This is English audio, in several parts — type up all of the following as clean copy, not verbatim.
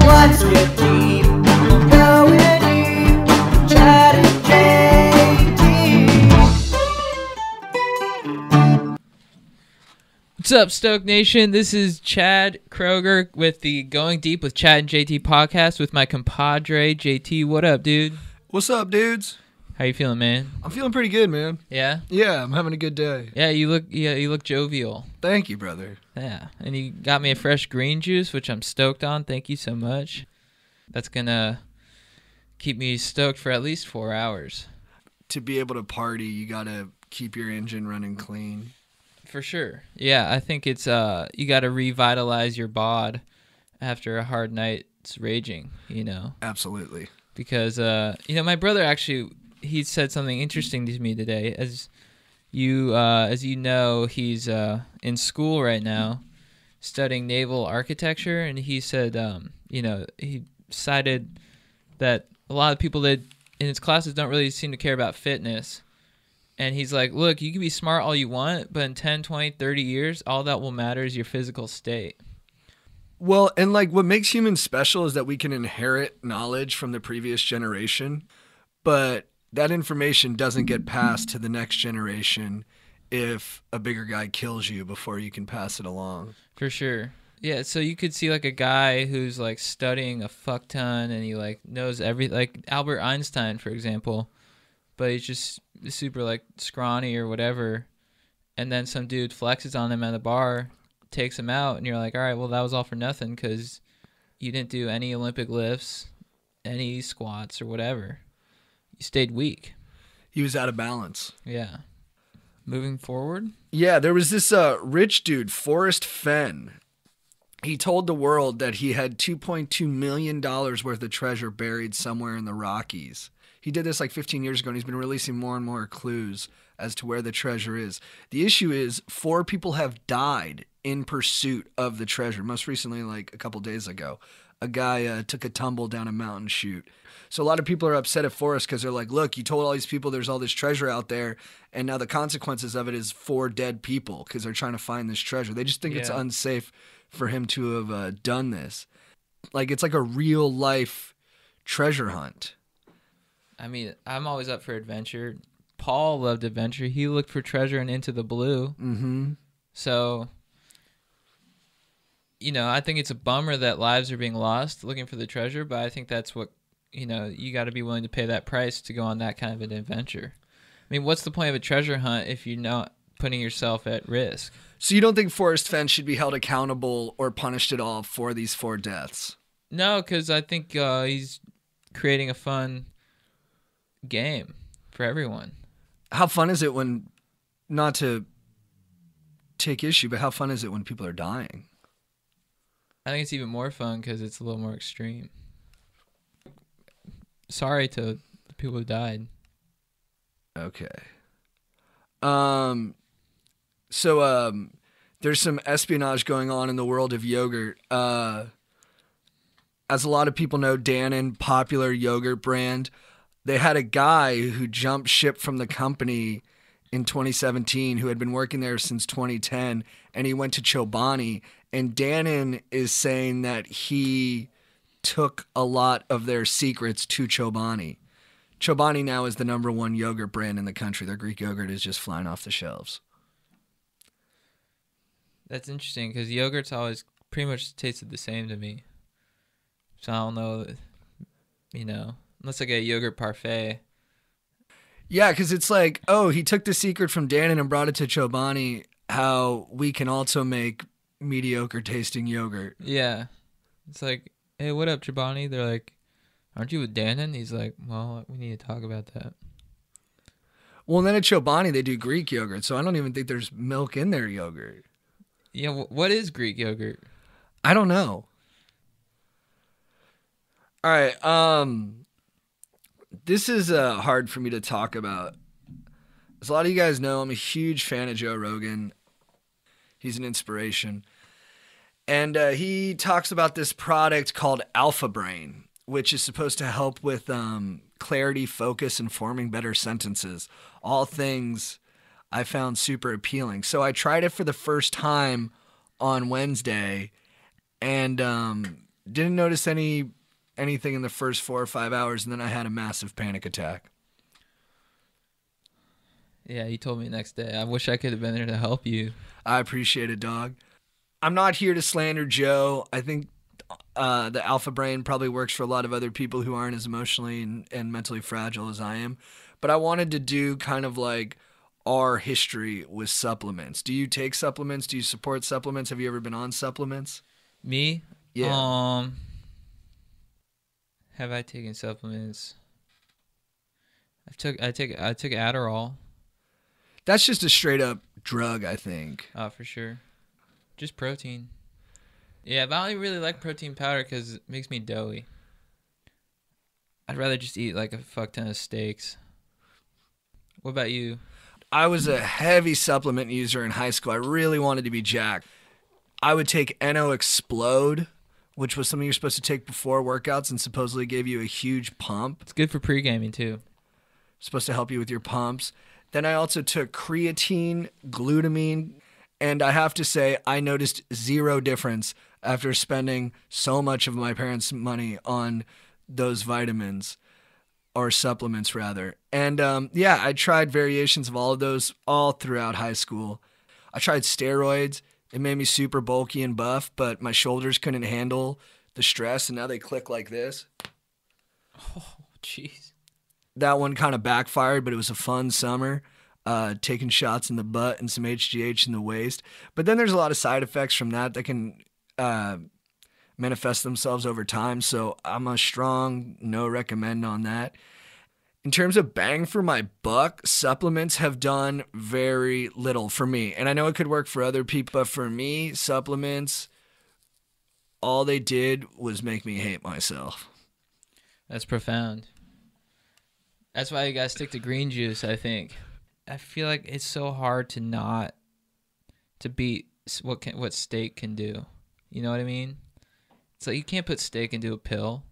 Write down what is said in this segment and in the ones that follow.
What's with deep? Going deep. Chad and JT. What's up, Stoke Nation? This is Chad Kroger with the Going Deep with Chad and JT podcast with my compadre, JT. What up, dude? What's up, dudes? How you feeling, man? I'm feeling pretty good, man. Yeah? Yeah, I'm having a good day. Yeah, you look jovial. Thank you, brother. Yeah, and you got me a fresh green juice, which I'm stoked on. Thank you so much. That's gonna keep me stoked for at least 4 hours. To be able to party, you gotta keep your engine running clean. For sure. Yeah, I think it's you gotta revitalize your bod after a hard night's raging, you know. Absolutely. Because my brother actually, he said something interesting to me today. As you know, he's in school right now studying naval architecture, and he said he cited that a lot of people that in his classes don't really seem to care about fitness. And he's like, look, you can be smart all you want, but in 10, 20, 30 years, all that will matter is your physical state. Well, and like what makes humans special is that we can inherit knowledge from the previous generation, but that information doesn't get passed to the next generation if a bigger guy kills you before you can pass it along. For sure. Yeah, so you could see like a guy who's like studying a fuck ton and he like knows like Albert Einstein, for example, but he's just super like scrawny or whatever, and then some dude flexes on him at the bar, takes him out, and you're like, all right, well, that was all for nothing because you didn't do any Olympic lifts, any squats or whatever. You stayed weak. He was out of balance. Yeah. Moving forward? Yeah, there was this rich dude, Forrest Fenn. He told the world that he had $2.2 million worth of treasure buried somewhere in the Rockies. He did this like 15 years ago, and he's been releasing more and more clues as to where the treasure is. The issue is 4 people have died in pursuit of the treasure. Most recently, like a couple days ago, a guy took a tumble down a mountain chute. So a lot of people are upset at Forrest because they're like, look, you told all these people there's all this treasure out there, and now the consequences of it is 4 dead people because they're trying to find this treasure. They just think it's unsafe for him to have done this. Like, it's like a real life treasure hunt. I mean, I'm always up for adventure. Paul loved adventure. He looked for treasure in Into the Blue. Mm-hmm. So, I think it's a bummer that lives are being lost looking for the treasure, but I think that's what, you got to be willing to pay that price to go on that kind of an adventure. I mean, what's the point of a treasure hunt if you're not putting yourself at risk? So you don't think Forrest Fenn should be held accountable or punished at all for these 4 deaths? No, because I think he's creating a fun game for everyone. How fun is it when, not to take issue, but how fun is it when people are dying? I think it's even more fun because it's a little more extreme. Sorry to the people who died. Okay. So there's some espionage going on in the world of yogurt. As a lot of people know, Dannon, popular yogurt brand, they had a guy who jumped ship from the company in 2017 who had been working there since 2010, and he went to Chobani. And Dannon is saying that he took a lot of their secrets to Chobani. Chobani now is the #1 yogurt brand in the country. Their Greek yogurt is just flying off the shelves. That's interesting because yogurt's always pretty much tasted the same to me. So I don't know, unless I get a yogurt parfait. Yeah, because it's like, oh, he took the secret from Dannon and brought it to Chobani, how we can also make mediocre tasting yogurt. Yeah. It's like, hey, what up, Chobani? They're like, aren't you with Dannon? He's like, well, we need to talk about that. Well, and then at Chobani, they do Greek yogurt, so I don't even think there's milk in their yogurt. Yeah, what is Greek yogurt? I don't know. All right, this is hard for me to talk about. As a lot of you guys know, I'm a huge fan of Joe Rogan. He's an inspiration. And he talks about this product called Alpha Brain, which is supposed to help with clarity, focus, and forming better sentences. All things I found super appealing. So I tried it for the first time on Wednesday, and Didn't notice anything in the first 4 or 5 hours, and then I had a massive panic attack. Yeah, you told me the next day. I wish I could have been there to help you. I appreciate it, dog. I'm not here to slander Joe. I think the alpha brain probably works for a lot of other people who aren't as emotionally and mentally fragile as I am. But I wanted to do kind of like our history with supplements. Do you take supplements? Do you support supplements? Have you ever been on supplements? Me? Yeah. Have I taken supplements? I took Adderall. That's just a straight up drug, I think. Oh, for sure. Just protein. Yeah, but I don't really like protein powder because it makes me doughy. I'd rather just eat like a fuck ton of steaks. What about you? I was a heavy supplement user in high school. I really wanted to be jacked. I would take NO Explode, which was something you're supposed to take before workouts and supposedly gave you a huge pump. It's good for pre-gaming too. Supposed to help you with your pumps. Then I also took creatine, glutamine, and I have to say I noticed zero difference after spending so much of my parents' money on those vitamins, or supplements rather. And yeah, I tried variations of all of those all throughout high school. I tried steroids. It made me super bulky and buff, but my shoulders couldn't handle the stress, and now they click like this. Oh, jeez. That one kind of backfired, but it was a fun summer, taking shots in the butt and some HGH in the waist. But then there's a lot of side effects from that can manifest themselves over time. So I'm a strong no recommend on that. In terms of bang for my buck, supplements have done very little for me. And I know it could work for other people, but for me, supplements, all they did was make me hate myself. That's profound. That's why you gotta stick to green juice, I think. I feel like it's so hard to beat what steak can do. You know what I mean? It's like you can't put steak into a pill.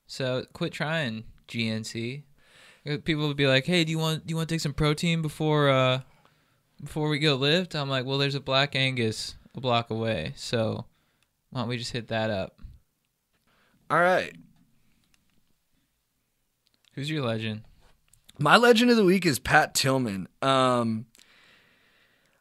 So quit trying, GNC. People would be like, "Hey, do you want to take some protein before we go lift?" I'm like, "Well, there's a Black Angus a block away, so why don't we just hit that up?" All right. Who's your legend? My legend of the week is Pat Tillman. A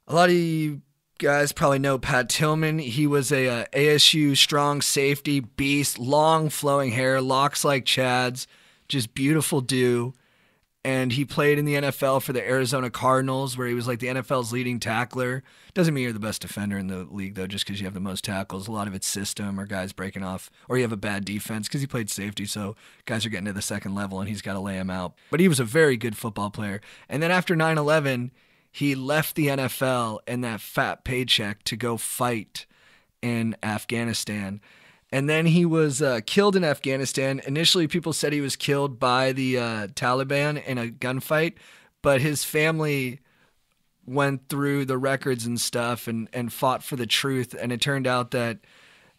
lot of you guys probably know Pat Tillman. He was a ASU strong safety beast, long flowing hair, locks like Chad's, just beautiful dude. And he played in the NFL for the Arizona Cardinals, where he was like the NFL's leading tackler. Doesn't mean you're the best defender in the league, though, just because you have the most tackles. A lot of it's system or guys breaking off, or you have a bad defense because he played safety, so guys are getting to the second level and he's got to lay them out. But he was a very good football player. And then after 9/11, he left the NFL and that fat paycheck to go fight in Afghanistan. And then he was killed in Afghanistan. Initially, people said he was killed by the Taliban in a gunfight, but his family went through the records and stuff and fought for the truth. And it turned out that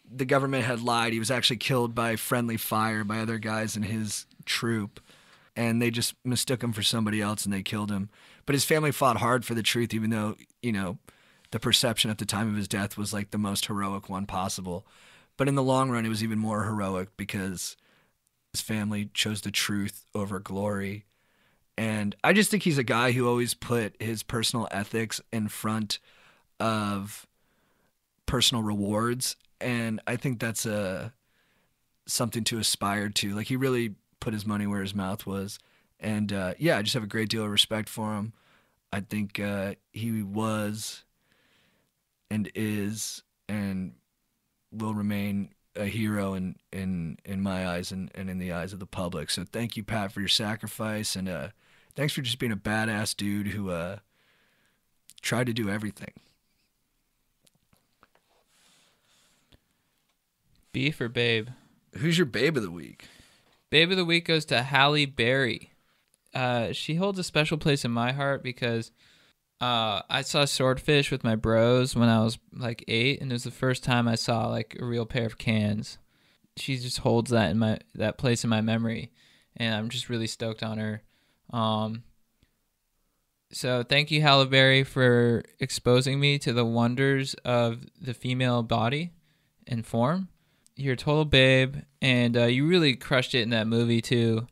the government had lied. He was actually killed by friendly fire by other guys in his troop. And they just mistook him for somebody else and they killed him. But his family fought hard for the truth, even though, the perception at the time of his death was like the most heroic one possible. But in the long run, it was even more heroic because his family chose the truth over glory. And I just think he's a guy who always put his personal ethics in front of personal rewards. And I think that's something to aspire to. Like, he really put his money where his mouth was. And yeah, I just have a great deal of respect for him. I think he was and is and will remain a hero in my eyes and in the eyes of the public. So thank you, Pat, for your sacrifice, and thanks for just being a badass dude who tried to do everything. Beef or babe? Who's your babe of the week? Babe of the week goes to Halle Berry. She holds a special place in my heart because I saw Swordfish with my bros when I was like 8, and it was the first time I saw like a real pair of cans. She just holds that in that place in my memory, and I'm just really stoked on her. So thank you, Halle Berry, for exposing me to the wonders of the female body and form. you're a total babe, and you really crushed it in that movie too.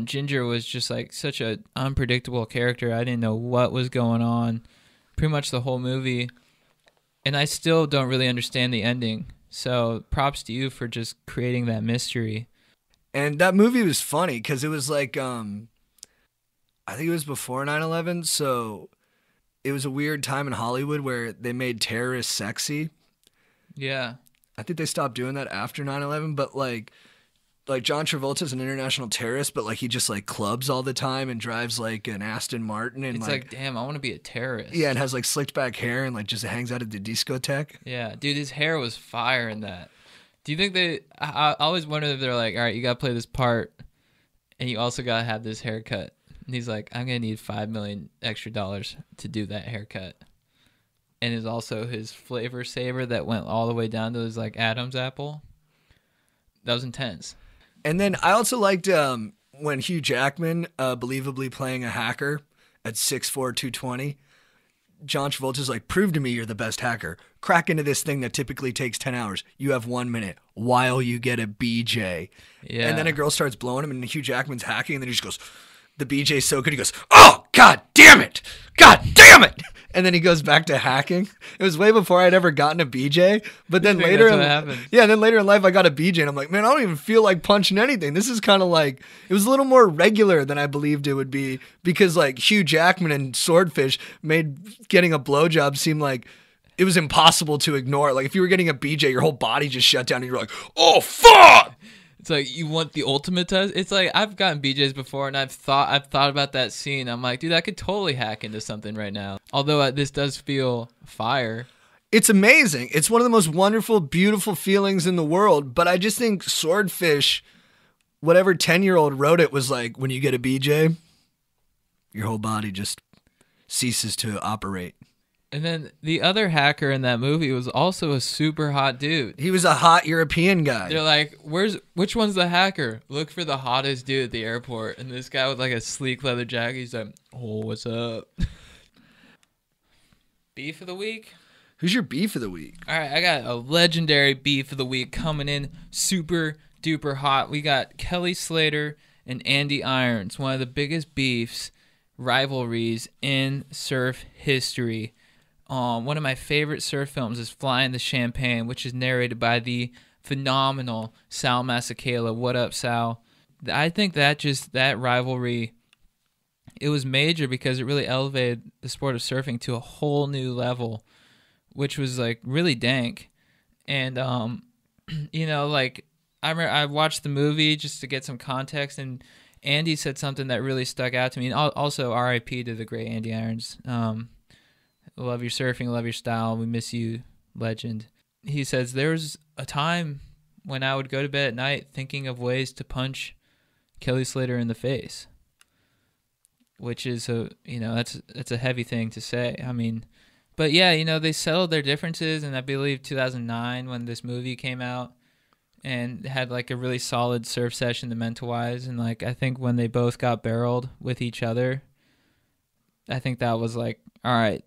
Ginger was just like such a unpredictable character. I didn't know what was going on pretty much the whole movie, and I still don't really understand the ending. So props to you for just creating that mystery. And that movie was funny because it was like, I think it was before 9/11, so it was a weird time in Hollywood where they made terrorists sexy. Yeah. I think they stopped doing that after 9/11, but like John Travolta's an international terrorist, but like he just like clubs all the time and drives like an Aston Martin, and It's like, damn, I want to be a terrorist. yeah, and has like slicked back hair and like just hangs out at the discotheque. Yeah, dude, his hair was fire in that. Do you think they? I always wonder if they're like, all right, you gotta play this part, and you also gotta have this haircut. And he's like, I'm gonna need $5 million extra to do that haircut. And is also his flavor saver that went all the way down to his like Adam's apple. That was intense. And then I also liked when Hugh Jackman, believably playing a hacker at 6'4", 220, John Travolta's like, prove to me you're the best hacker. Crack into this thing that typically takes 10 hours. You have 1 minute while you get a BJ. Yeah. And then a girl starts blowing him, and Hugh Jackman's hacking, and then he just goes, the BJ's so good. He goes, oh, God damn it. God damn it. And then he goes back to hacking. It was way before I'd ever gotten a BJ. But then later, then later in life, I got a BJ, and I'm like, man, I don't even feel like punching anything. This is kind of like, it was a little more regular than I believed it would be, because like Hugh Jackman and Swordfish made getting a blowjob seem like it was impossible to ignore. Like if you were getting a BJ, your whole body just shut down, and you're like, oh fuck. It's like you want the ultimate test. It's like I've gotten BJs before, and I've thought about that scene. I'm like, dude, I could totally hack into something right now. Although this does feel fire. It's amazing. It's one of the most wonderful, beautiful feelings in the world. But I just think Swordfish, whatever 10-year-old wrote it, was like, when you get a BJ, your whole body just ceases to operate. And then the other hacker in that movie was also a super hot dude. He was a hot European guy. They're like, which one's the hacker? Look for the hottest dude at the airport. And this guy with like a sleek leather jacket, he's like, oh, what's up? Beef of the week? Who's your beef of the week? All right, I got a legendary beef of the week coming in super duper hot. We got Kelly Slater and Andy Irons, one of the biggest beefs, rivalries in surf history. One of my favorite surf films is Flying the Champagne, which is narrated by the phenomenal Sal Masekela. What up, Sal? I think that rivalry, it was major because it really elevated the sport of surfing to a whole new level, which was like really dank. And you know, like I watched the movie just to get some context, and Andy said something that really stuck out to me. And also R.I.P. to the great Andy Irons. Love your surfing, love your style. We miss you, legend. He says, there was a time when I would go to bed at night thinking of ways to punch Kelly Slater in the face, which is that's a heavy thing to say. I mean, but yeah, they settled their differences, and I believe 2009 when this movie came out, and had like a really solid surf session, the mental wise, and like I think when they both got barreled with each other, I think that was like, all right.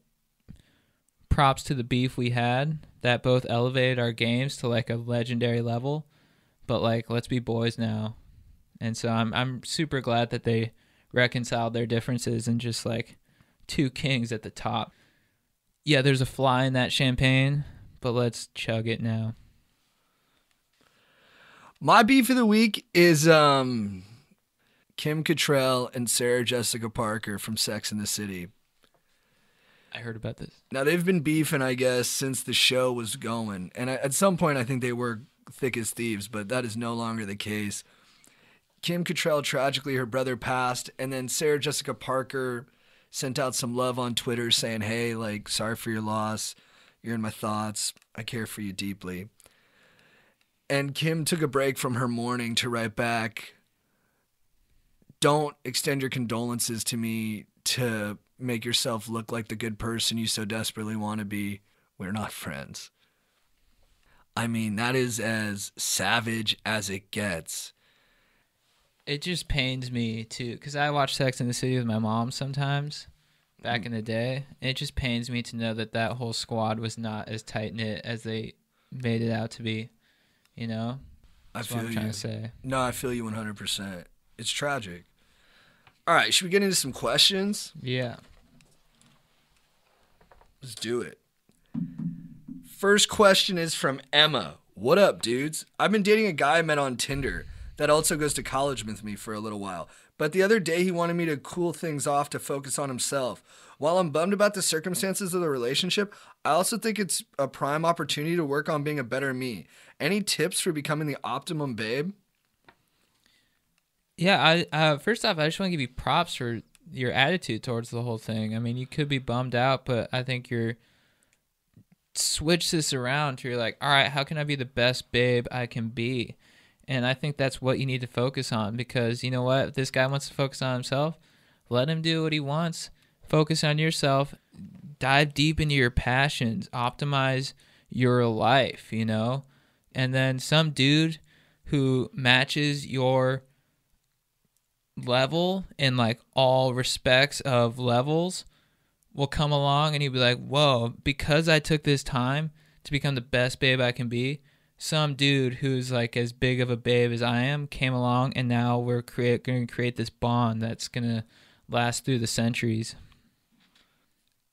Props to the beef we had that both elevated our games to like a legendary level, but like let's be boys now. And so I'm super glad that they reconciled their differences and just like two kings at the top. Yeah, there's a fly in that champagne, but let's chug it now. My beef of the week is Kim Cattrall and Sarah Jessica Parker from Sex and the City. I heard about this. Now, they've been beefing, I guess, since the show was going. And at some point, I think they were thick as thieves, but that is no longer the case. Kim Cattrall, tragically, her brother passed. And then Sarah Jessica Parker sent out some love on Twitter saying, hey, like, sorry for your loss. You're in my thoughts. I care for you deeply. And Kim took a break from her mourning to write back, don't extend your condolences to me to make yourself look like the good person you so desperately want to be. We're not friends. I mean, that is as savage as it gets. It just pains me too, because I watch Sex and the City with my mom sometimes back in the day. It just pains me to know that whole squad was not as tight-knit as they made it out to be. You know? I That's feel what I'm you. trying to say. No, I feel you 100%. It's tragic. All right, should we get into some questions? Yeah. Let's do it. First question is from Emma. What up, dudes? I've been dating a guy I met on Tinder that also goes to college with me for a little while. But the other day he wanted me to cool things off to focus on himself. While I'm bummed about the circumstances of the relationship, I also think it's a prime opportunity to work on being a better me. Any tips for becoming the optimum babe? Yeah, first off, I just want to give you props for your attitude towards the whole thing. I mean, you could be bummed out, but I think you're switch this around to you're like, all right, how can I be the best babe I can be? And I think that's what you need to focus on, because you know what? If this guy wants to focus on himself, let him do what he wants. Focus on yourself. Dive deep into your passions. Optimize your life, you know? And then some dude who matches your level in like all respects of levels will come along and he'll be like, whoa, because I took this time to become the best babe I can be, some dude who's like as big of a babe as I am came along, and now we're going to create this bond that's going to last through the centuries.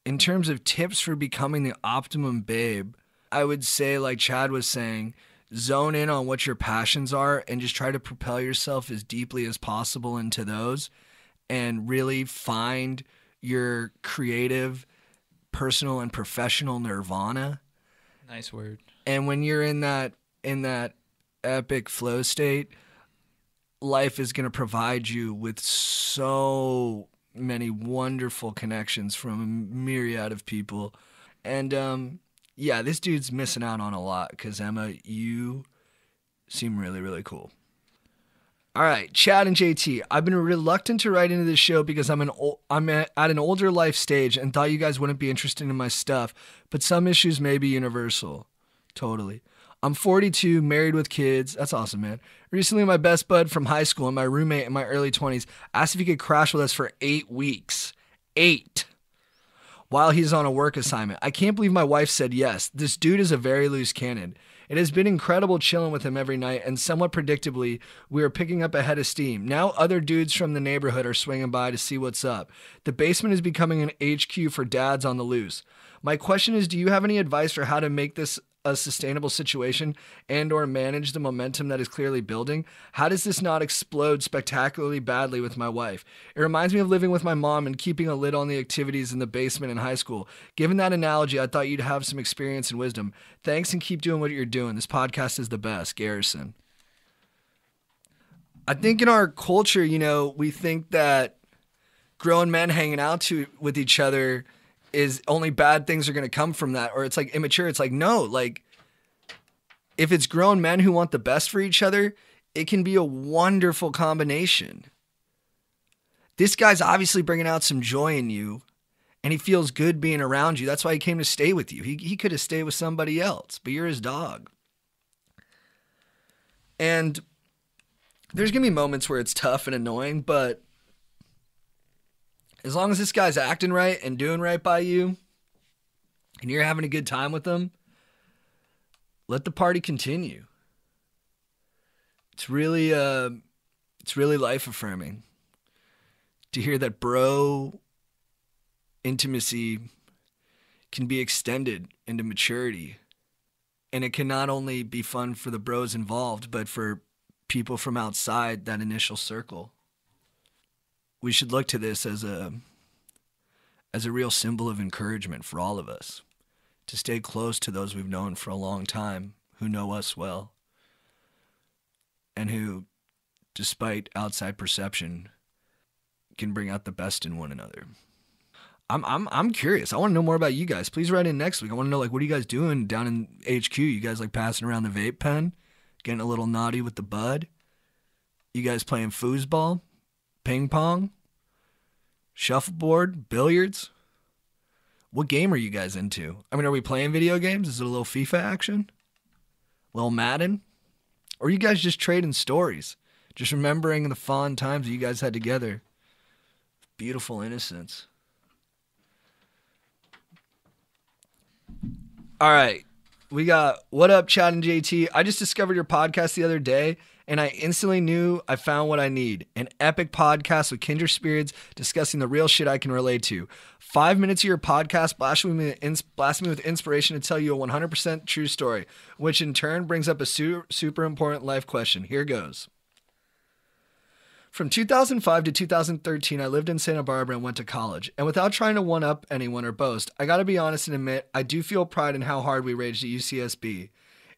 In terms of tips for becoming the optimum babe, I would say, like Chad was saying, zone in on what your passions are and just try to propel yourself as deeply as possible into those, and really find your creative, personal, and professional nirvana. Nice word. And when you're in that epic flow state, life is going to provide you with so many wonderful connections from a myriad of people. And yeah, this dude's missing out on a lot because, Emma, you seem really, really cool. All right, Chad and JT, I've been reluctant to write into this show because I'm at an older life stage and thought you guys wouldn't be interested in my stuff, but some issues may be universal. Totally. I'm 42, married with kids. That's awesome, man. Recently, my best bud from high school and my roommate in my early 20s asked if he could crash with us for 8 weeks. 8. While he's on a work assignment. I can't believe my wife said yes. This dude is a very loose cannon. It has been incredible chilling with him every night, and somewhat predictably, we are picking up a head of steam. Now other dudes from the neighborhood are swinging by to see what's up. The basement is becoming an HQ for dads on the loose. My question is, do you have any advice for how to make this a sustainable situation and or manage the momentum that is clearly building? How does this not explode spectacularly badly with my wife? It reminds me of living with my mom and keeping a lid on the activities in the basement in high school. Given that analogy, I thought you'd have some experience and wisdom. Thanks, and keep doing what you're doing. This podcast is the best. Garrison. I think in our culture, you know, we think that grown men hanging out with each other is only bad things are going to come from that, or it's like immature. It's like, no, like if it's grown men who want the best for each other, it can be a wonderful combination. This guy's obviously bringing out some joy in you, and he feels good being around you. That's why he came to stay with you. He could have stayed with somebody else, but you're his dog. And there's going to be moments where it's tough and annoying, but as long as this guy's acting right and doing right by you, and you're having a good time with them, let the party continue. It's really life affirming to hear that bro intimacy can be extended into maturity, and it can not only be fun for the bros involved, but for people from outside that initial circle. We should look to this as a real symbol of encouragement for all of us to stay close to those we've known for a long time, who know us well, and who, despite outside perception, can bring out the best in one another. I'm curious. I want to know more about you guys. Please write in next week. I want to know, like, what are you guys doing down in HQ? You guys like passing around the vape pen, getting a little naughty with the bud? You guys playing foosball? Ping pong, shuffleboard, billiards? What game are you guys into? I mean, are we playing video games? Is it a little FIFA action? A little Madden? Or are you guys just trading stories? Just remembering the fond times that you guys had together? Beautiful innocence. All right. We got, what up, Chad and JT? I just discovered your podcast the other day, and I instantly knew I found what I need. An epic podcast with kindred spirits discussing the real shit I can relate to. 5 minutes of your podcast blasting me with inspiration to tell you a 100% true story, which in turn brings up a super important life question. Here goes. From 2005 to 2013, I lived in Santa Barbara and went to college. And without trying to one-up anyone or boast, I gotta be honest and admit, I do feel pride in how hard we raged at UCSB.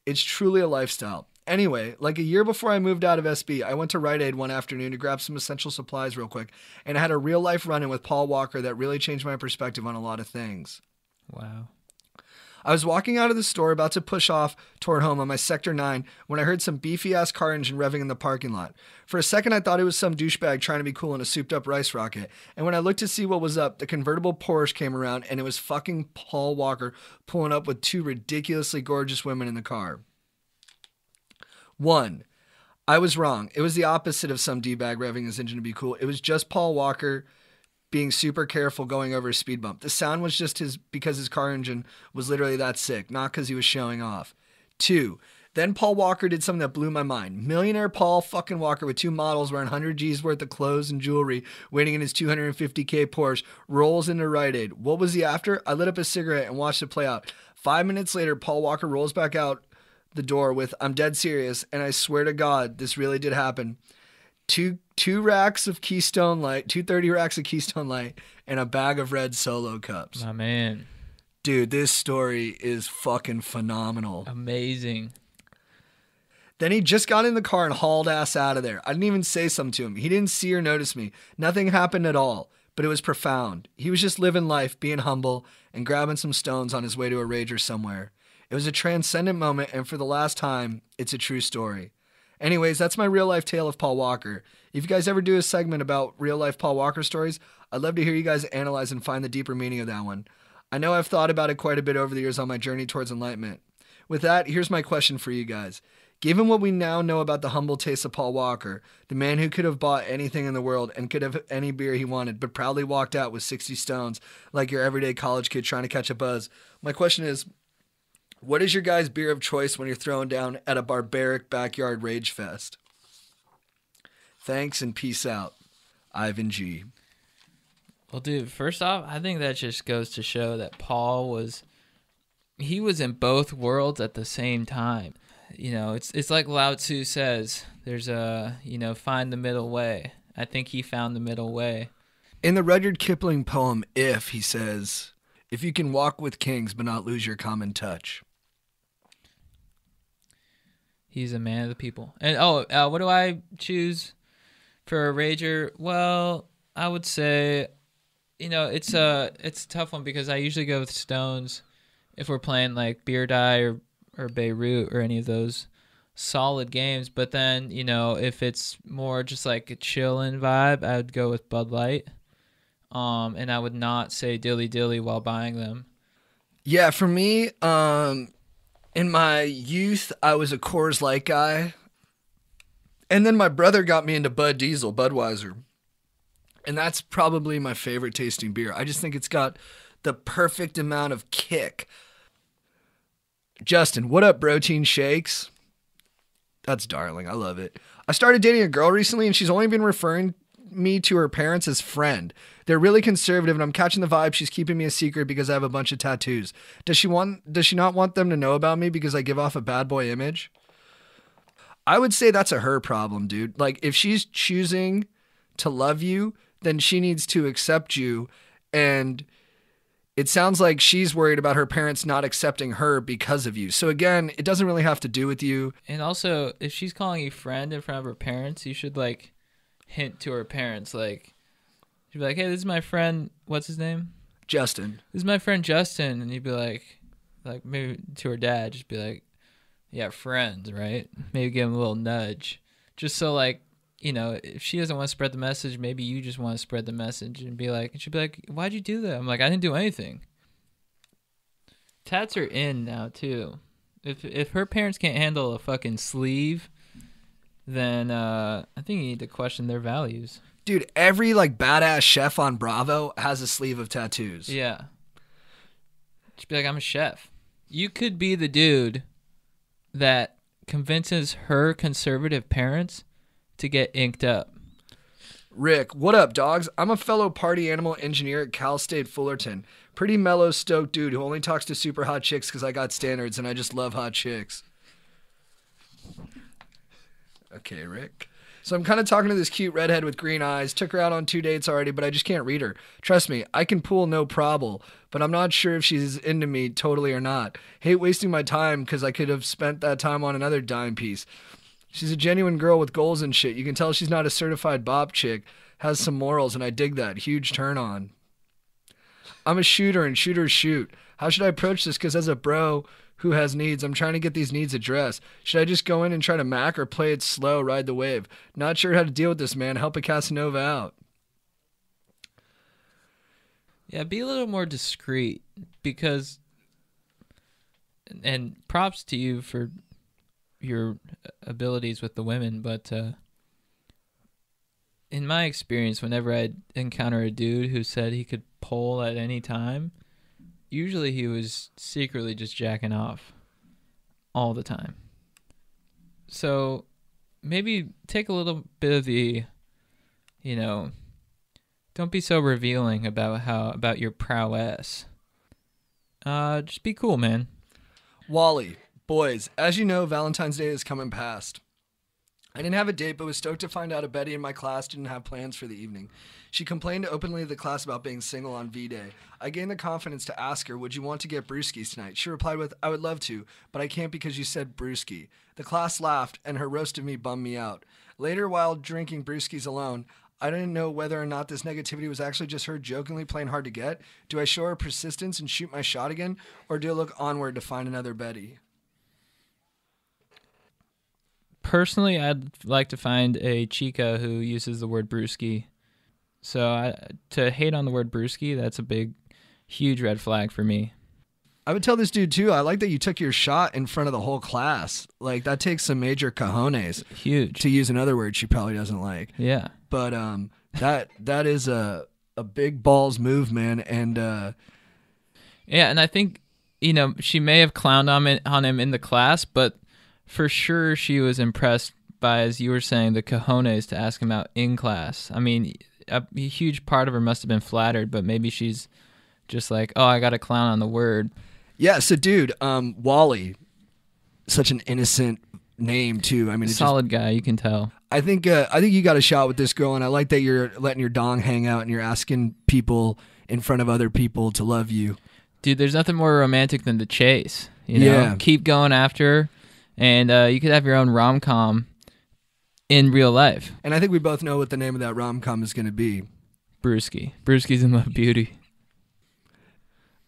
It's truly a lifestyle. Anyway, like a year before I moved out of SB, I went to Rite Aid one afternoon to grab some essential supplies real quick, and I had a real-life run-in with Paul Walker that really changed my perspective on a lot of things. Wow. I was walking out of the store about to push off toward home on my Sector 9 when I heard some beefy-ass car engine revving in the parking lot. For a second, I thought it was some douchebag trying to be cool in a souped-up rice rocket. And when I looked to see what was up, the convertible Porsche came around, and it was fucking Paul Walker pulling up with two ridiculously gorgeous women in the car. 1. I was wrong. It was the opposite of some D-bag revving his engine to be cool. It was just Paul Walker being super careful going over a speed bump. The sound was just because his car engine was literally that sick, not because he was showing off. 2. Then Paul Walker did something that blew my mind. Millionaire Paul fucking Walker with two models wearing 100 G's worth of clothes and jewelry waiting in his $250K Porsche rolls into Rite Aid. What was he after? I lit up a cigarette and watched it play out. 5 minutes later, Paul Walker rolls back out the door with, "I'm dead serious, and I swear to God, this really did happen. Two racks of Keystone Light, 230 racks of Keystone Light, and a bag of red Solo cups." My man. Dude, this story is fucking phenomenal. Amazing. Then he just got in the car and hauled ass out of there. I didn't even say something to him. He didn't see or notice me. Nothing happened at all, but it was profound. He was just living life, being humble, and grabbing some stones on his way to a rager somewhere. It was a transcendent moment, and for the last time, it's a true story. Anyways, that's my real life tale of Paul Walker. If you guys ever do a segment about real life Paul Walker stories, I'd love to hear you guys analyze and find the deeper meaning of that one. I know I've thought about it quite a bit over the years on my journey towards enlightenment. With that, here's my question for you guys. Given what we now know about the humble taste of Paul Walker, the man who could have bought anything in the world and could have any beer he wanted, but proudly walked out with 60 stones like your everyday college kid trying to catch a buzz, my question is, what is your guys' beer of choice when you're throwing down at a barbaric backyard rage fest? Thanks and peace out. Ivan G. Well, dude, first off, I think that just goes to show that Paul was in both worlds at the same time. You know, it's like Lao Tzu says, there's find the middle way. I think he found the middle way. In the Rudyard Kipling poem, If, he says, "If you can walk with kings but not lose your common touch." He's a man of the people. And what do I choose for a rager? Well, I would say, it's a tough one because I usually go with stones if we're playing like Beer Die or Beirut or any of those solid games. But then, if it's more just like a chillin' vibe, I would go with Bud Light. And I would not say dilly dilly while buying them. Yeah, for me, in my youth, I was a Coors Light guy. And then my brother got me into Budweiser. And that's probably my favorite tasting beer. I just think it's got the perfect amount of kick. Justin, what up, Protein Shakes? That's darling. I love it. I started dating a girl recently, and she's only been referring me to her parents as friend. They're really conservative, and I'm catching the vibe she's keeping me a secret because I have a bunch of tattoos. Does she not want them to know about me because I give off a bad boy image? I would say that's a her problem, dude. Like, if she's choosing to love you, then she needs to accept you. And it sounds like she's worried about her parents not accepting her because of you. So again, it doesn't really have to do with you. And also, if she's calling you friend in front of her parents, you should like hint to her parents, like, she'd be like, "Hey, this is my friend, what's his name? Justin. This is my friend Justin." And you'd be like maybe to her dad, just be like, "Yeah, friends, right?" Maybe give him a little nudge. Just so like, if she doesn't want to spread the message, maybe you just want to spread the message and she'd be like, "Why'd you do that?" I'm like, "I didn't do anything." Tats are in now too. If her parents can't handle a fucking sleeve, then I think you need to question their values. Dude, every like badass chef on Bravo has a sleeve of tattoos. Yeah. She'd be like, "I'm a chef." You could be the dude that convinces her conservative parents to get inked up. Rick, what up, dogs? I'm a fellow party animal engineer at Cal State Fullerton. Pretty mellow, stoked dude who only talks to super hot chicks because I got standards and I just love hot chicks. Okay, Rick. So I'm kind of talking to this cute redhead with green eyes. Took her out on 2 dates already, but I just can't read her. Trust me, I can pull no problem, but I'm not sure if she's into me totally or not. Hate wasting my time because I could have spent that time on another dime piece. She's a genuine girl with goals and shit. You can tell she's not a certified bop chick. Has some morals, and I dig that. Huge turn on. I'm a shooter, and shooters shoot. How should I approach this? Because as a bro who has needs, I'm trying to get these needs addressed. Should I just go in and try to mac or play it slow, ride the wave? Not sure how to deal with this, man. Help a Casanova out. Yeah, be a little more discreet because, and props to you for your abilities with the women, but in my experience, whenever I encounter a dude who said he could pull at any time, usually he was secretly just jacking off all the time. So maybe take a little bit of the, don't be so revealing about your prowess. Just be cool, man. Wally, boys, as you know, Valentine's Day is coming past. I didn't have a date, but was stoked to find out a Betty in my class didn't have plans for the evening. She complained openly to the class about being single on V-Day. I gained the confidence to ask her, would you want to get Brewskis tonight? She replied with, I would love to, but I can't because you said Brewski. The class laughed, and her roast of me bummed me out. Later, while drinking Brewskis alone, I didn't know whether or not this negativity was actually just her jokingly playing hard to get. Do I show her persistence and shoot my shot again, or do I look onward to find another Betty? Personally, I'd like to find a chica who uses the word brewski. So to hate on the word brewski, that's a big, huge red flag for me. I would tell this dude, too, I like that you took your shot in front of the whole class. Like, that takes some major cojones. Huge. To use another word she probably doesn't like. Yeah. But that is a big balls move, man. And yeah, and I think, she may have clowned on him in the class, but for sure she was impressed by, as you were saying, the cojones to ask him out in class. I mean, a huge part of her must have been flattered, but maybe she's just like, oh, I got a clown on the word. Yeah, so dude, Wally, such an innocent name too. I mean, it's solid guy, you can tell. I think you got a shot with this girl, and I like that you're letting your dong hang out and you're asking people in front of other people to love you. Dude, there's nothing more romantic than the chase. Yeah. Keep going after her, and you could have your own rom-com in real life. And I think we both know what the name of that rom-com is going to be. Brewski. Brewski's in Love Beauty.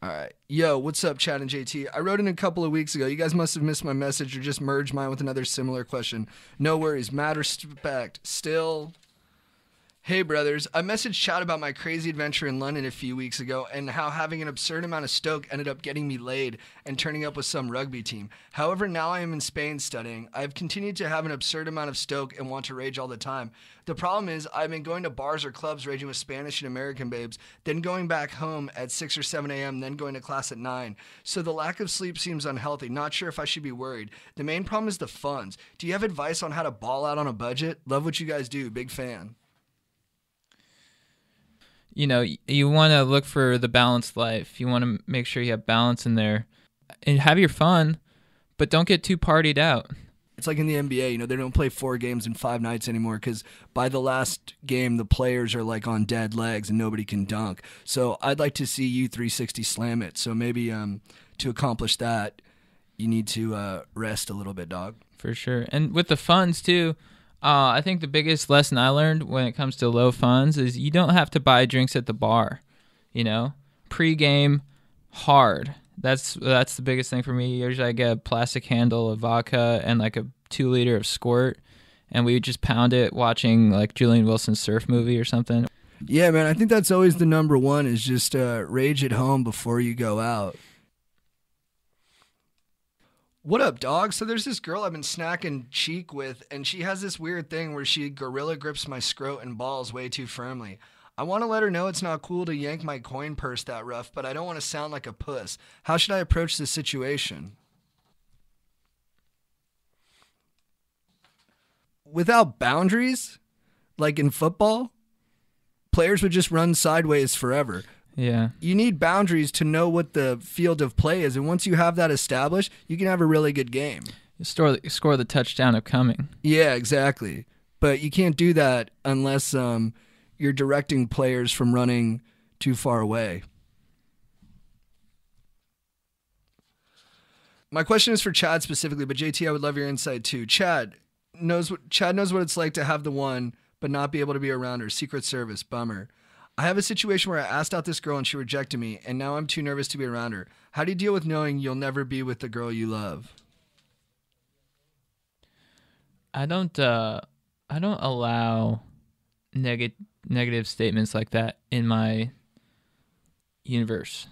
All right. Yo, what's up, Chad and JT? I wrote in a couple of weeks ago. You guys must have missed my message or just merged mine with another similar question. No worries. Mad respect. Still... Hey, brothers. I messaged Chad about my crazy adventure in London a few weeks ago and how having an absurd amount of stoke ended up getting me laid and turning up with some rugby team. However, now I am in Spain studying. I have continued to have an absurd amount of stoke and want to rage all the time. The problem is I've been going to bars or clubs raging with Spanish and American babes, then going back home at 6 or 7 a.m., then going to class at 9. So the lack of sleep seems unhealthy. Not sure if I should be worried. The main problem is the funds. Do you have advice on how to ball out on a budget? Love what you guys do. Big fan. You want to look for the balanced life. You want to make sure you have balance in there and have your fun, but don't get too partied out. It's like in the NBA, they don't play 4 games in 5 nights anymore because by the last game, the players are like on dead legs and nobody can dunk. So I'd like to see you 360 slam it. So maybe to accomplish that, you need to rest a little bit, dog. For sure. And with the funds too, I think the biggest lesson I learned when it comes to low funds is you don't have to buy drinks at the bar. Pre-game, hard. That's the biggest thing for me. Usually I get a plastic handle of vodka and like a 2 liter of squirt, and we would just pound it watching like Julian Wilson's surf movie or something. Yeah, man, I think that's always the number one is just rage at home before you go out. What up, dog? So there's this girl I've been snacking cheek with, and she has this weird thing where she gorilla grips my scrot and balls way too firmly. I want to let her know it's not cool to yank my coin purse that rough, but I don't want to sound like a puss. How should I approach this situation? Without boundaries, like in football, players would just run sideways forever. Yeah. You need boundaries to know what the field of play is, and once you have that established, you can have a really good game. You score the touchdown upcoming. Yeah, exactly. But you can't do that unless you're directing players from running too far away. My question is for Chad specifically, but JT, I would love your insight too. Chad knows what it's like to have the one but not be able to be around her. Secret Service, bummer. I have a situation where I asked out this girl and she rejected me, and now I'm too nervous to be around her. How do you deal with knowing you'll never be with the girl you love? I don't allow negative statements like that in my universe.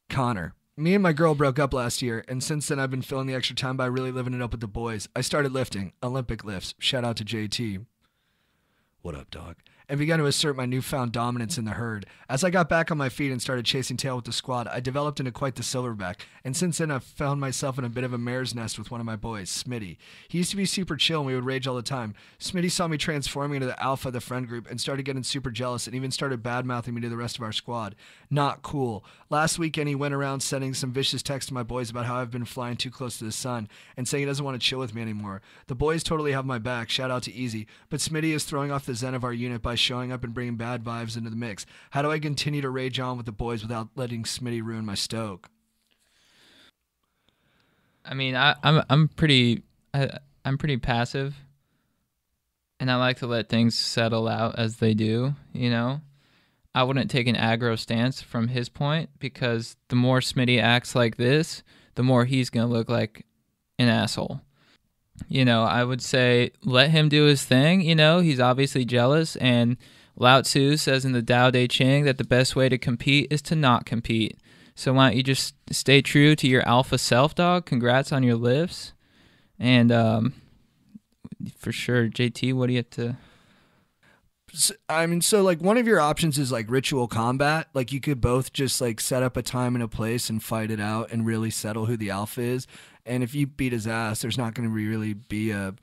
Connor. Me and my girl broke up last year, and since then I've been filling the extra time by really living it up with the boys. I started lifting, Olympic lifts, shout out to JT. What up, dog? And began to assert my newfound dominance in the herd. As I got back on my feet and started chasing tail with the squad, I developed into quite the silverback, and since then I've found myself in a bit of a mare's nest with one of my boys, Smitty. He used to be super chill and we would rage all the time. Smitty saw me transforming into the alpha of the friend group and started getting super jealous and even started bad-mouthing me to the rest of our squad. Not cool. Last weekend he went around sending some vicious texts to my boys about how I've been flying too close to the sun and saying he doesn't want to chill with me anymore. The boys totally have my back, shout out to Easy, but Smitty is throwing off the zen of our unit by showing up and bringing bad vibes into the mix. How do I continue to rage on with the boys without letting Smitty ruin my stoke? I mean, I'm pretty passive, and I like to let things settle out as they do. You know, I wouldn't take an aggro stance from his point, because the more Smitty acts like this, the more he's gonna look like an asshole. You know, I would say let him do his thing. You know, he's obviously jealous, and Lao Tzu says in the Tao Te Ching that the best way to compete is to not compete. So why don't you just stay true to your alpha self, dog? Congrats on your lifts. And for sure, JT, what do you have to... So like one of your options is like ritual combat. Like you could both just like set up a time and a place and fight it out and really settle who the alpha is. And if you beat his ass, there's not going to really be a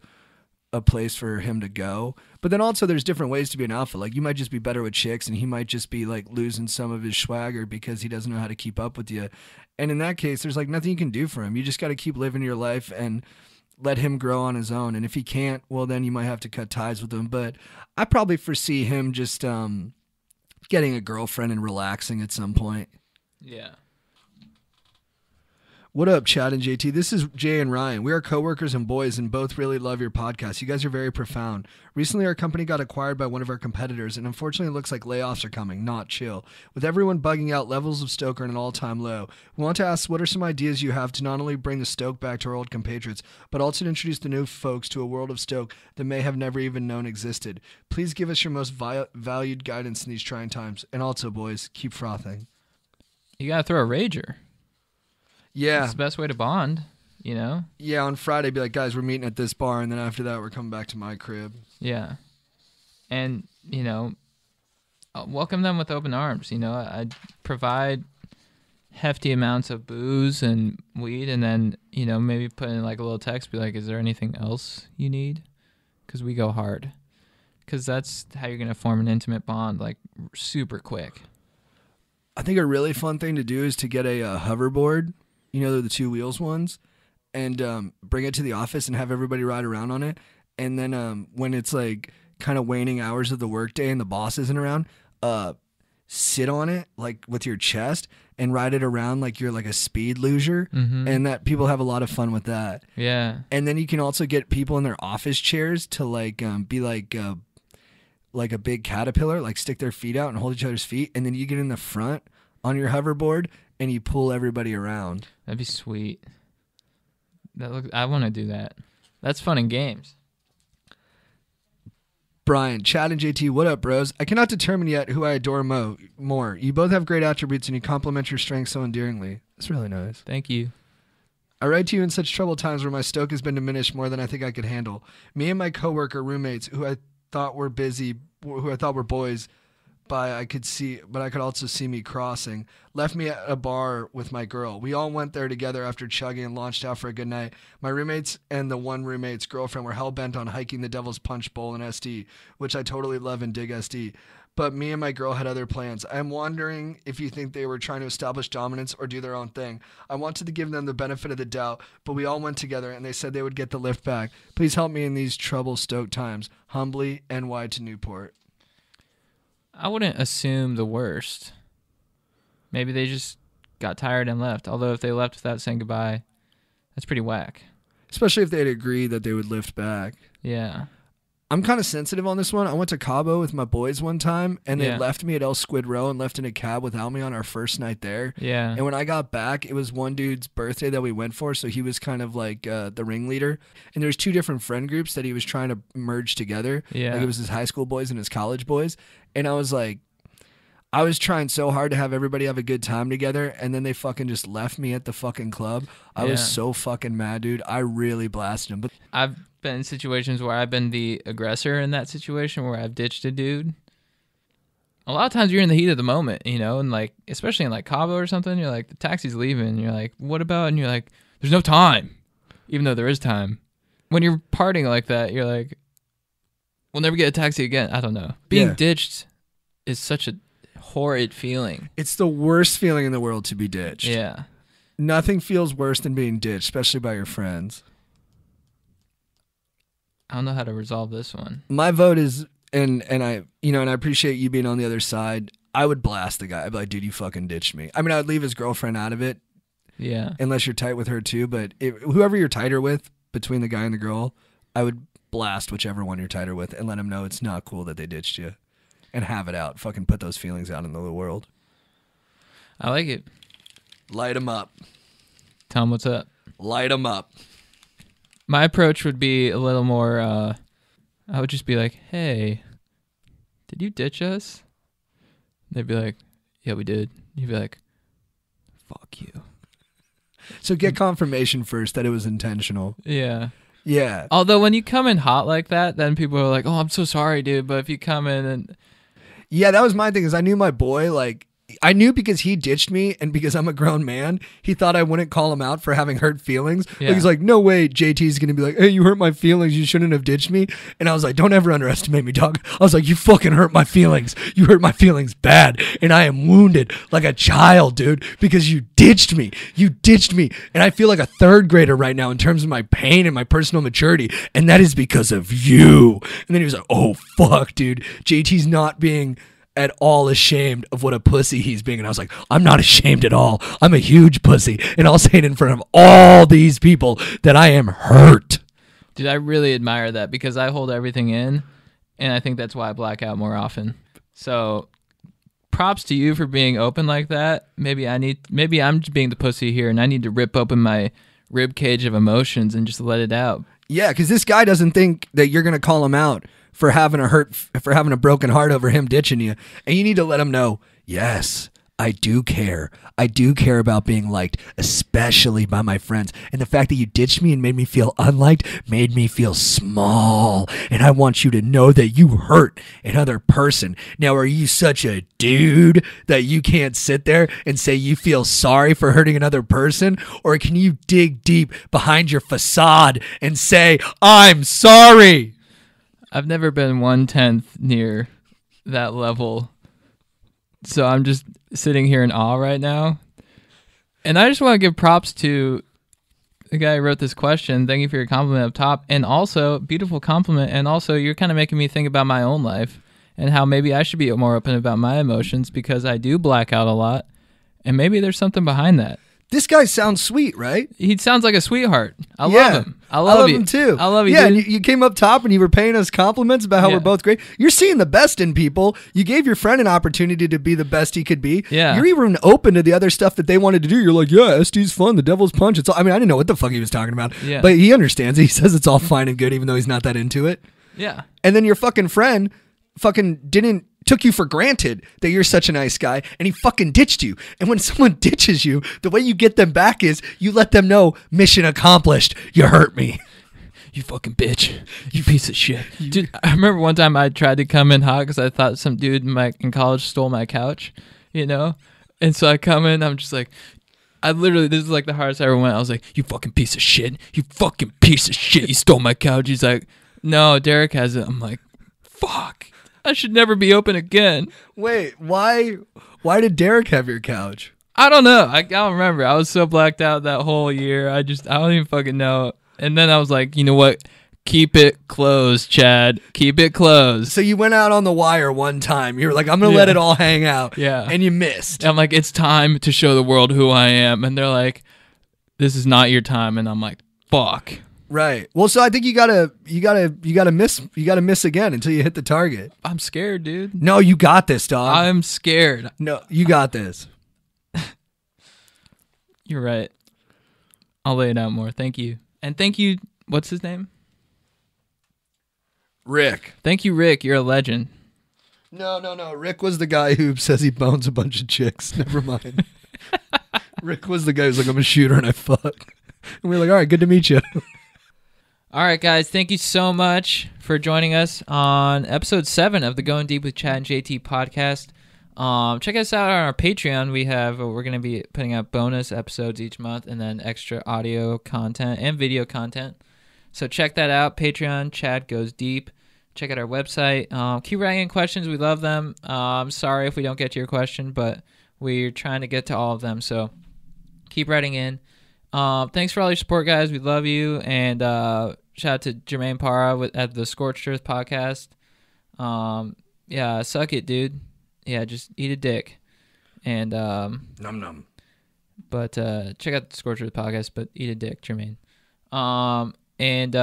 place for him to go. But then also there's different ways to be an alpha. Like you might just be better with chicks and he might just be like losing some of his swagger because he doesn't know how to keep up with you. And in that case, there's like nothing you can do for him. You just got to keep living your life and let him grow on his own. And if he can't, well, then you might have to cut ties with him. But I probably foresee him just getting a girlfriend and relaxing at some point. Yeah. What up, Chad and JT? This is Jay and Ryan. We are coworkers and boys and both really love your podcast. You guys are very profound. Recently, our company got acquired by one of our competitors, and unfortunately, it looks like layoffs are coming. Not chill. With everyone bugging out, levels of Stoke are at an all-time low. We want to ask, what are some ideas you have to not only bring the Stoke back to our old compatriots, but also to introduce the new folks to a world of Stoke that may have never even known existed? Please give us your most valued guidance in these trying times. And also, boys, keep frothing. You got to throw a rager. Yeah. It's the best way to bond, you know? Yeah, on Friday, be like, guys, we're meeting at this bar, and then after that, we're coming back to my crib. Yeah. And, you know, welcome them with open arms. You know, I'd provide hefty amounts of booze and weed, and then, you know, maybe put in like a little text, be like, is there anything else you need? Because we go hard. Because that's how you're going to form an intimate bond, like, super quick. I think a really fun thing to do is to get a hoverboard. You know, they're the two wheels ones, and bring it to the office and have everybody ride around on it. And then when it's like kind of waning hours of the workday and the boss isn't around, sit on it like with your chest and ride it around like you're like a speed loser. Mm-hmm. And that people have a lot of fun with that. Yeah. And then you can also get people in their office chairs to like be like a big caterpillar, like stick their feet out and hold each other's feet. And then you get in the front on your hoverboard and you pull everybody around. That'd be sweet. I want to do that. That's fun in games. Brian, Chad, and JT, what up, bros? I cannot determine yet who I adore more. You both have great attributes and you complement your strengths so endearingly. It's really nice. Thank you. I write to you in such troubled times where my stoke has been diminished more than I think I could handle. Me and my coworker roommates, who I thought were busy who I thought were boys, but I could also see me crossing, left me at a bar with my girl. We all went there together after chugging and launched out for a good night. My roommates and the one roommate's girlfriend were hell-bent on hiking the Devil's Punch Bowl in SD, which I totally love and dig SD. But me and my girl had other plans. I'm wondering if you think they were trying to establish dominance or do their own thing. I wanted to give them the benefit of the doubt, but we all went together and they said they would get the lift back. Please help me in these trouble-stoked times. Humbly, NY to Newport. I wouldn't assume the worst. Maybe they just got tired and left. Although if they left without saying goodbye, that's pretty whack. Especially if they'd agreed that they would lift back. Yeah. I'm kind of sensitive on this one. I went to Cabo with my boys one time, and they Yeah. left me at El Squid Row and left in a cab without me on our first night there. Yeah. And when I got back, it was one dude's birthday that we went for, so he was kind of like the ringleader. And there's two different friend groups that he was trying to merge together. Yeah. Like it was his high school boys and his college boys. And I was like, I was trying so hard to have everybody have a good time together, and then they fucking just left me at the fucking club. I was Yeah. so fucking mad, dude. I really blasted him. But I've been in situations where I've been the aggressor in that situation where I've ditched a dude. A lot of times you're in the heat of the moment, you know, and like, especially in like Cabo or something, you're like, the taxi's leaving. And you're like, what about? And you're like, there's no time, even though there is time. When you're partying like that, you're like, we'll never get a taxi again. I don't know. Being Yeah. ditched is such a horrid feeling. it's the worst feeling in the world to be ditched. Yeah. Nothing feels worse than being ditched, especially by your friends. I don't know how to resolve this one. My vote is, and I appreciate you being on the other side. I would blast the guy. I'd be like, dude, you fucking ditched me. I mean, I'd leave his girlfriend out of it, Yeah. unless you're tight with her too. But whoever you're tighter with between the guy and the girl, I would blast whichever one you're tighter with and let them know it's not cool that they ditched you, and have it out. Fucking put those feelings out in the world. I like it. Light them up. Tell him what's up. Light them up. My approach would be a little more, I would just be like, hey, did you ditch us? They'd be like, yeah, we did. You'd be like, fuck you. So get confirmation first that it was intentional. Yeah. Yeah. Although when you come in hot like that, then people are like, oh, I'm so sorry, dude. But if you come in and Yeah, that was my thing, is I knew my boy, like, I knew because he ditched me and because I'm a grown man, he thought I wouldn't call him out for having hurt feelings. Yeah. Like, he's like, no way JT's going to be like, hey, you hurt my feelings. You shouldn't have ditched me. And I was like, don't ever underestimate me, dog. I was like, you fucking hurt my feelings. You hurt my feelings bad. And I am wounded like a child, dude, because you ditched me. You ditched me. And I feel like a third grader right now in terms of my pain and my personal maturity. And that is because of you. And then he was like, oh, fuck, dude. JT's not being at all ashamed of what a pussy he's being. And I was like, I'm not ashamed at all. I'm a huge pussy. And I'll say it in front of all these people that I am hurt. dude, I really admire that because I hold everything in. And I think that's why I black out more often. So props to you for being open like that. Maybe I'm just being the pussy here and I need to rip open my rib cage of emotions and just let it out. Yeah, because this guy doesn't think that you're going to call him out for having a broken heart over him ditching you. And you need to let him know, yes, I do care. I do care about being liked, especially by my friends. And the fact that you ditched me and made me feel unliked made me feel small. And I want you to know that you hurt another person. Now, are you such a dude that you can't sit there and say you feel sorry for hurting another person? Or can you dig deep behind your facade and say, I'm sorry? I've never been 1/10 near that level. So I'm just sitting here in awe right now. And I just want to give props to the guy who wrote this question. Thank you for your compliment up top. And also, beautiful compliment. And also, you're kind of making me think about my own life and how maybe I should be more open about my emotions because I do black out a lot. And maybe there's something behind that. This guy sounds sweet, right? He sounds like a sweethart. I Yeah. love him. I love you. him too. I love you, Yeah, dude. and you came up top and you were paying us compliments about how Yeah. we're both great. You're seeing the best in people. You gave your friend an opportunity to be the best he could be. Yeah. You're even open to the other stuff that they wanted to do. You're like, yeah, SD's fun. The Devil's Punch. It's all, I mean, I didn't know what the fuck he was talking about. Yeah. But he understands it. He says it's all fine and good, even though he's not that into it. Yeah. And then your fucking friend took you for granted that you're such a nice guy, and he fucking ditched you. And when someone ditches you, the way you get them back is you let them know, mission accomplished. You hurt me. you fucking bitch, you piece of shit. Dude, I remember one time I tried to come in hot because I thought some dude in college stole my couch, you know? And so I come in, I'm just like, this is like the hardest I ever went. I was like, you fucking piece of shit, you fucking piece of shit, you stole my couch. He's like, no, Derek has it. I'm like, fuck, I should never be open again. Wait, why did Derek have your couch? I don't know. I don't remember. I was so blacked out that whole year. I don't even fucking know. And then I was like, you know what? Keep it closed, Chad. Keep it closed. So you went out on the wire one time. You were like, I'm going to let it all hang out. Yeah. And you missed. I'm like, it's time to show the world who I am. And they're like, this is not your time. And I'm like, fuck. Right. Well, so I think you gotta miss again until you hit the target. I'm scared, dude. No, you got this, dog. I'm scared. No, you got this. You're right. I'll lay it out more. Thank you. And thank you. What's his name? Rick. Thank you, Rick. You're a legend. No. Rick was the guy who says he bones a bunch of chicks. Never mind. Rick was the guy who's like, I'm a shooter and I fuck. And we're like, all right, good to meet you. All right, guys. Thank you so much for joining us on episode 7 of the Going Deep with Chad and JT podcast. Check us out on our Patreon. We're going to be putting out bonus episodes each month and then extra audio content and video content. So check that out. Patreon, Chad Goes Deep. Check out our website. Keep writing in questions. We love them. I'm sorry if we don't get to your question, but we're trying to get to all of them. So keep writing in. Thanks for all your support, guys. We love you. And shout out to Jermaine Parra at the Scorched Earth podcast. Yeah, suck it, dude. Yeah, just eat a dick. And Num num. But check out the Scorched Earth podcast, but eat a dick, Jermaine. And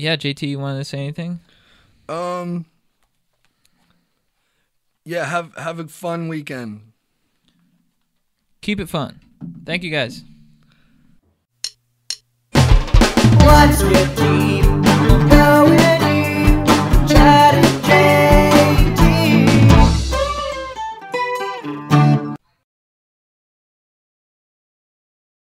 yeah, JT, you wanted to say anything? Yeah, have a fun weekend. Keep it fun. Thank you, guys. What's with me?